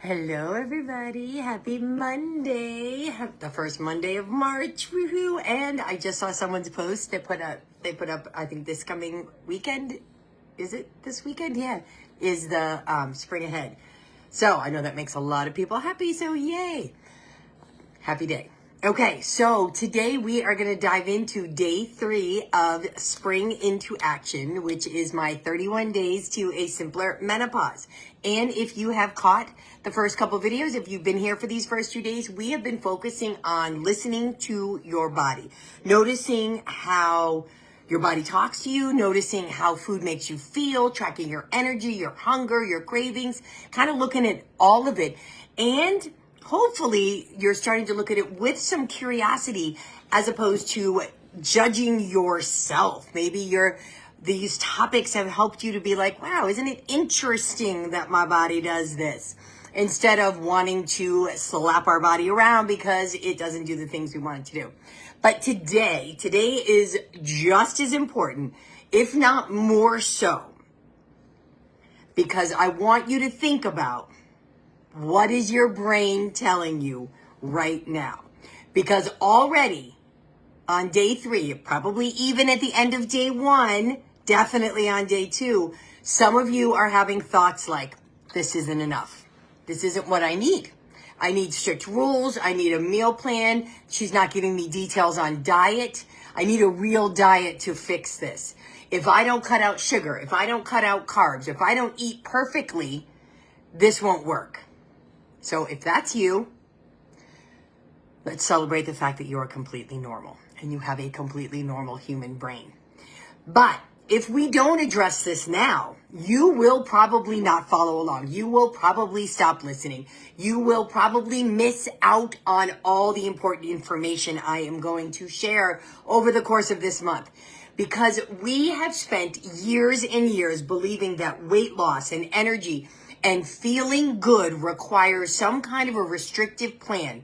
Hello, everybody. Happy Monday. The first Monday of March. Woohoo. And I just saw someone's post. They put up, I think this coming weekend. Is it this weekend? Yeah. Is the spring ahead. So I know that makes a lot of people happy. So yay. Happy day. Okay, so today we are going to dive into day 3 of Spring into Action, which is my 31 days to a simpler menopause. And if you have caught the first couple videos, if you've been here for these first 2 days, we have been focusing on listening to your body, noticing how your body talks to you, noticing how food makes you feel, tracking your energy, your hunger, your cravings, kind of looking at all of it. And hopefully you're starting to look at it with some curiosity as opposed to judging yourself. Maybe these topics have helped you to be like, wow, isn't it interesting that my body does this? Instead of wanting to slap our body around because it doesn't do the things we want it to do. But today is just as important, if not more so, because I want you to think about what is your brain telling you right now? Because already on day 3, probably even at the end of day 1, definitely on day 2, some of you are having thoughts like, this isn't enough. This isn't what I need. I need strict rules. I need a meal plan. She's not giving me details on diet. I need a real diet to fix this. If I don't cut out sugar, if I don't cut out carbs, if I don't eat perfectly, this won't work. So if that's you, let's celebrate the fact that you are completely normal and you have a completely normal human brain. But if we don't address this now, you will probably not follow along. You will probably stop listening. You will probably miss out on all the important information I am going to share over the course of this month. Because we have spent years and years believing that weight loss and energy and feeling good requires some kind of a restrictive plan.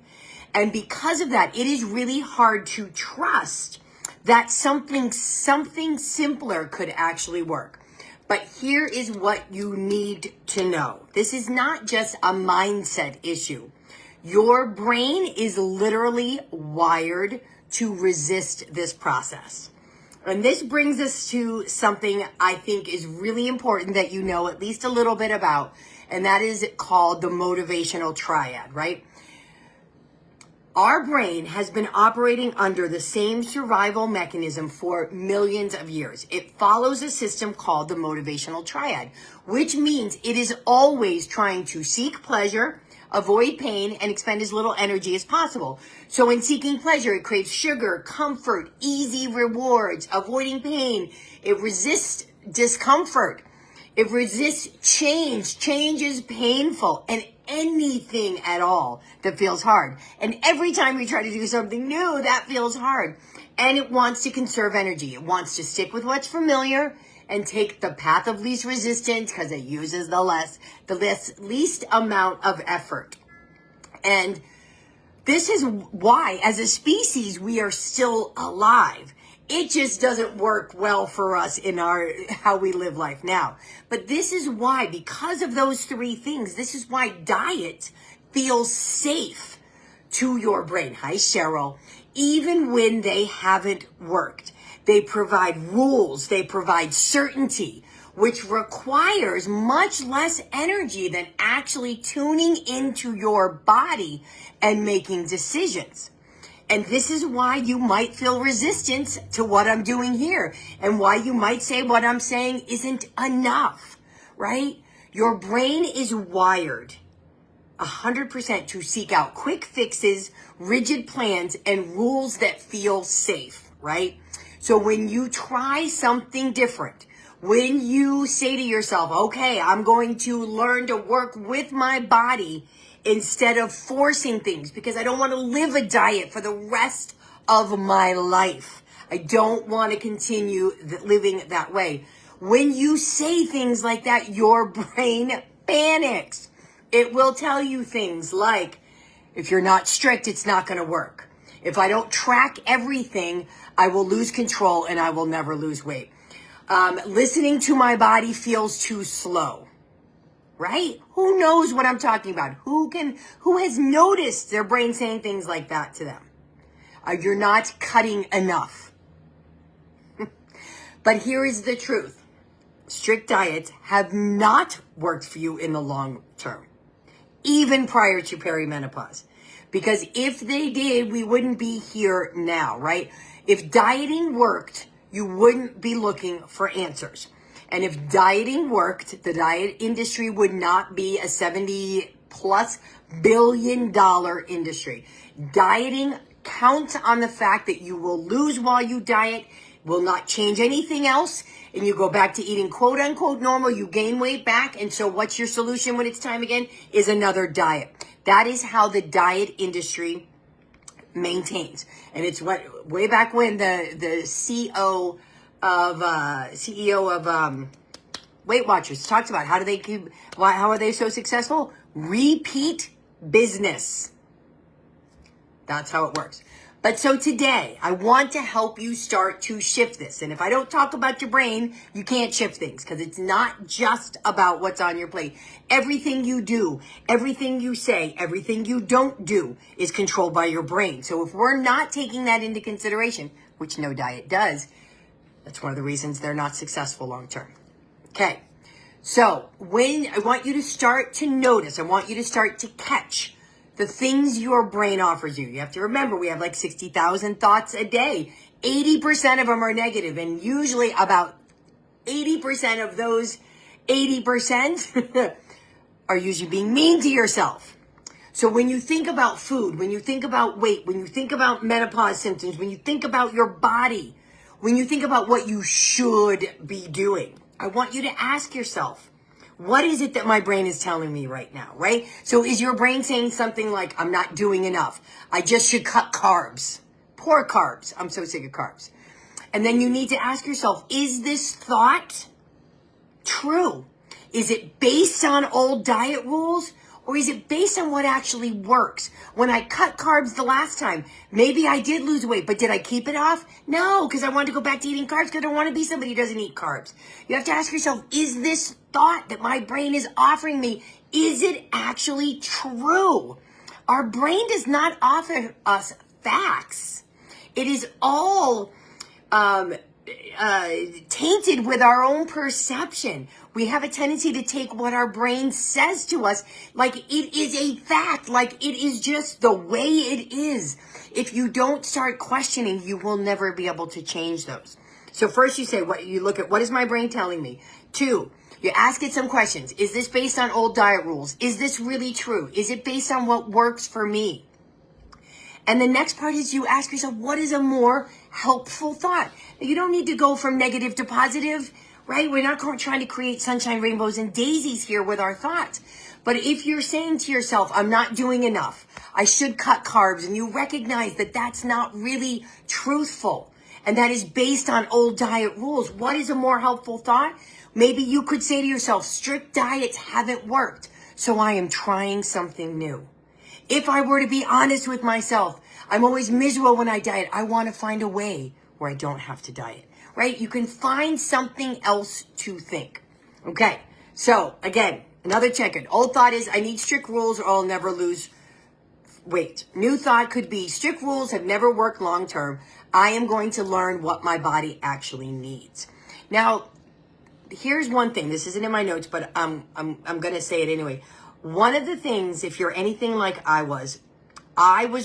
And because of that, it is really hard to trust that something simpler could actually work. But here is what you need to know. This is not just a mindset issue. Your brain is literally wired to resist this process. And this brings us to something I think is really important that you know at least a little bit about, and that is called the motivational triad, right? Our brain has been operating under the same survival mechanism for millions of years. It follows a system called the motivational triad, which means it is always trying to seek pleasure, avoid pain, and expend as little energy as possible. So in seeking pleasure, it craves sugar, comfort, easy rewards, avoiding pain. It resists discomfort. It resists change. Change is painful, and anything at all that feels hard. And every time we try to do something new, that feels hard. And it wants to conserve energy. It wants to stick with what's familiar and take the path of least resistance because it uses the least amount of effort. And this is why, as a species, we are still alive. It just doesn't work well for us in how we live life now. But this is why, because of those 3 things, this is why diet feels safe to your brain. Hi, Cheryl. Even when they haven't worked. They provide rules. They provide certainty, which requires much less energy than actually tuning into your body and making decisions. And this is why you might feel resistance to what I'm doing here and why you might say what I'm saying isn't enough, right? Your brain is wired 100% to seek out quick fixes, rigid plans, and rules that feel safe, right? So when you try something different, when you say to yourself, okay, I'm going to learn to work with my body instead of forcing things because I don't want to live a diet for the rest of my life. I don't want to continue living that way. When you say things like that, your brain panics. It will tell you things like, if you're not strict, it's not going to work. If I don't track everything, I will lose control and I will never lose weight. Listening to my body feels too slow. right? Who knows what I'm talking about? Who has noticed their brain saying things like that to them? You're not cutting enough. But here is the truth. Strict diets have not worked for you in the long term, even prior to perimenopause. Because if they did, we wouldn't be here now, right? If dieting worked, you wouldn't be looking for answers. And if dieting worked, the diet industry would not be a $70+ billion industry. Dieting counts on the fact that you will lose while you diet, will not change anything else, and you go back to eating quote unquote normal, you gain weight back, and so what's your solution when it's time again? Is another diet. That is how the diet industry maintains. And it's what, way back when the CEO of Weight Watchers talks about how are they so successful? Repeat business. That's how it works. But so today, I want to help you start to shift this. And if I don't talk about your brain, you can't shift things, because it's not just about what's on your plate. Everything you do, everything you say, everything you don't do is controlled by your brain. So if we're not taking that into consideration, which no diet does, that's one of the reasons they're not successful long term. Okay. So I want you to start to notice, I want you to start to catch the things your brain offers you. You have to remember, we have like 60,000 thoughts a day. 80% of them are negative, and usually about 80% of those 80% are usually being mean to yourself. So when you think about food, when you think about weight, when you think about menopause symptoms, when you think about your body, when you think about what you should be doing, I want you to ask yourself, what is it that my brain is telling me right now, right? So is your brain saying something like, I'm not doing enough, I just should cut carbs, poor carbs, I'm so sick of carbs. And then you need to ask yourself, is this thought true? Is it based on old diet rules? Or is it based on what actually works? When I cut carbs the last time, maybe I did lose weight, but did I keep it off? No, because I wanted to go back to eating carbs because I don't want to be somebody who doesn't eat carbs. You have to ask yourself, is this thought that my brain is offering me, is it actually true? Our brain does not offer us facts. It is all tainted with our own perception. We have a tendency to take what our brain says to us like it is a fact, like it is just the way it is. If you don't start questioning, you will never be able to change those. So first you say, you look at, what is my brain telling me? 2, you ask it some questions. Is this based on old diet rules? Is this really true? Is it based on what works for me? And the next part is you ask yourself, what is a more helpful thought? You don't need to go from negative to positive, right? We're not trying to create sunshine, rainbows, and daisies here with our thoughts. But if you're saying to yourself, I'm not doing enough, I should cut carbs, and you recognize that that's not really truthful, and that is based on old diet rules, what is a more helpful thought? Maybe you could say to yourself, strict diets haven't worked, so I am trying something new. If I were to be honest with myself, I'm always miserable when I diet. I want to find a way where I don't have to diet, right? You can find something else to think. Okay, so again, another check-in. Old thought is, I need strict rules or I'll never lose weight. New thought could be, strict rules have never worked long-term. I am going to learn what my body actually needs. Now, here's one thing. This isn't in my notes, but I'm going to say it anyway. One of the things, if you're anything like I was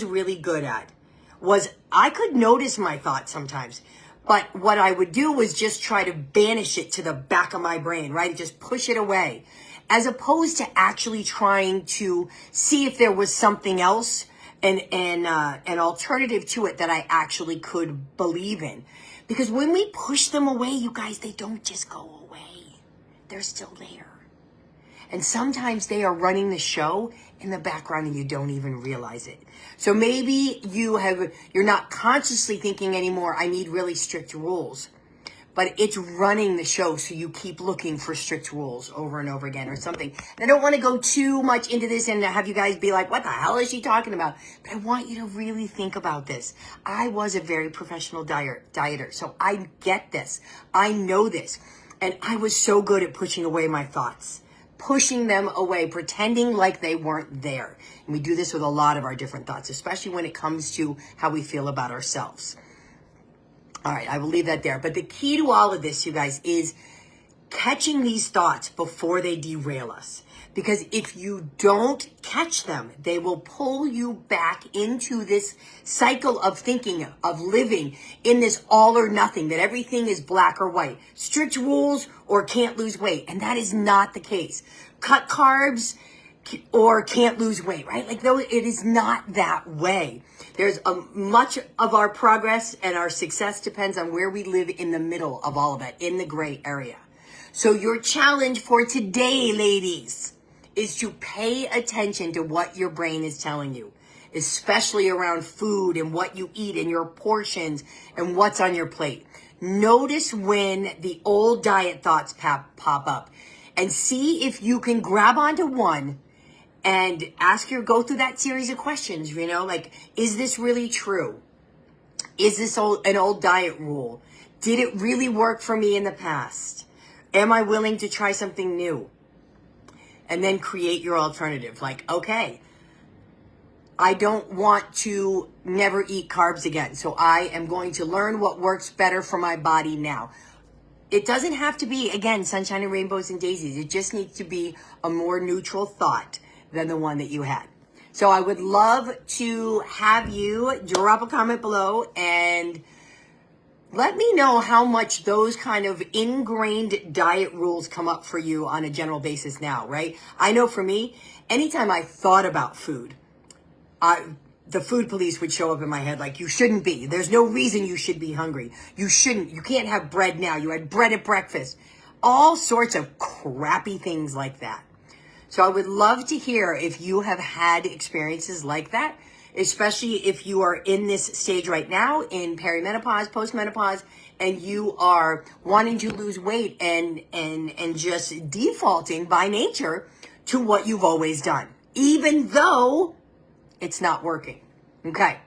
really good at, was I could notice my thoughts sometimes. But what I would do was just try to banish it to the back of my brain, right? Just push it away, as opposed to actually trying to see if there was something else, an alternative to it that I actually could believe in. Because when we push them away, you guys, they don't just go away. They're still there. And sometimes they are running the show in the background and you don't even realize it. So maybe you're not consciously thinking anymore, I need really strict rules. But it's running the show, so you keep looking for strict rules over and over again or something. And I don't want to go too much into this and have you guys be like, what the hell is she talking about? But I want you to really think about this. I was a very professional dieter, so I get this. I know this. And I was so good at pushing away my thoughts. pushing them away, pretending like they weren't there. And we do this with a lot of our different thoughts, especially when it comes to how we feel about ourselves. All right, I will leave that there. But the key to all of this, you guys, is catching these thoughts before they derail us. Because if you don't catch them, they will pull you back into this cycle of thinking, of living in this all or nothing, that everything is black or white, strict rules or can't lose weight. And that is not the case. Cut carbs or can't lose weight, right? Like, though, it is not that way. There's much of our progress and our success depends on where we live in the middle of all of it, in the gray area. So your challenge for today, ladies, is to pay attention to what your brain is telling you, especially around food and what you eat and your portions and what's on your plate. Notice when the old diet thoughts pop up and see if you can grab onto one and go through that series of questions, like, is this really true? Is this an old diet rule? Did it really work for me in the past? Am I willing to try something new? And then create your alternative. Like, okay, I don't want to never eat carbs again. So I am going to learn what works better for my body now. It doesn't have to be, again, sunshine and rainbows and daisies. It just needs to be a more neutral thought than the one that you had. So I would love to have you drop a comment below and let me know how much those kind of ingrained diet rules come up for you on a general basis now, right? I know for me, anytime I thought about food, the food police would show up in my head like, you shouldn't be. There's no reason you should be hungry. You can't have bread now. You had bread at breakfast. All sorts of crappy things like that. So I would love to hear if you have had experiences like that, especially if you are in this stage right now in perimenopause, postmenopause, and you are wanting to lose weight and just defaulting by nature to what you've always done, even though it's not working. Okay.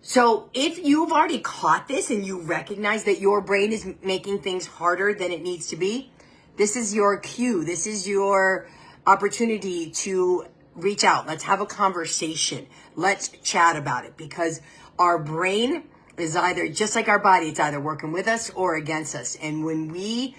So if you've already caught this and you recognize that your brain is making things harder than it needs to be, this is your cue. This is your opportunity to reach out. Let's have a conversation. Let's chat about it, because our brain is either, just like our body, it's either working with us or against us. And when we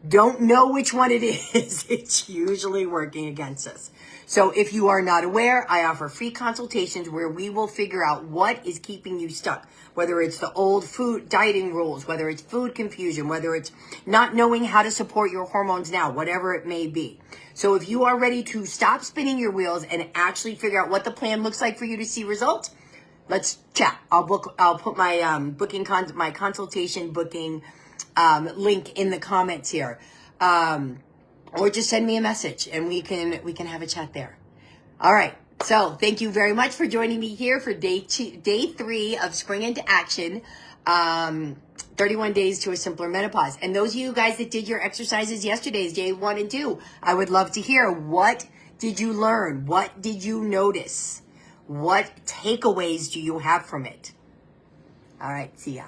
don't know which one it is, it's usually working against us. So if you are not aware, I offer free consultations where we will figure out what is keeping you stuck, whether it's the old food dieting rules, whether it's food confusion, whether it's not knowing how to support your hormones now, whatever it may be. So if you are ready to stop spinning your wheels and actually figure out what the plan looks like for you to see results, let's chat. I'll put my my consultation booking link in the comments here. Or just send me a message and we can have a chat there. All right. So thank you very much for joining me here for day 3 of Spring into Action. 31 days to a simpler menopause. And those of you guys that did your exercises yesterday's day 1 and 2, I would love to hear, what did you learn? What did you notice? What takeaways do you have from it? All right. See ya.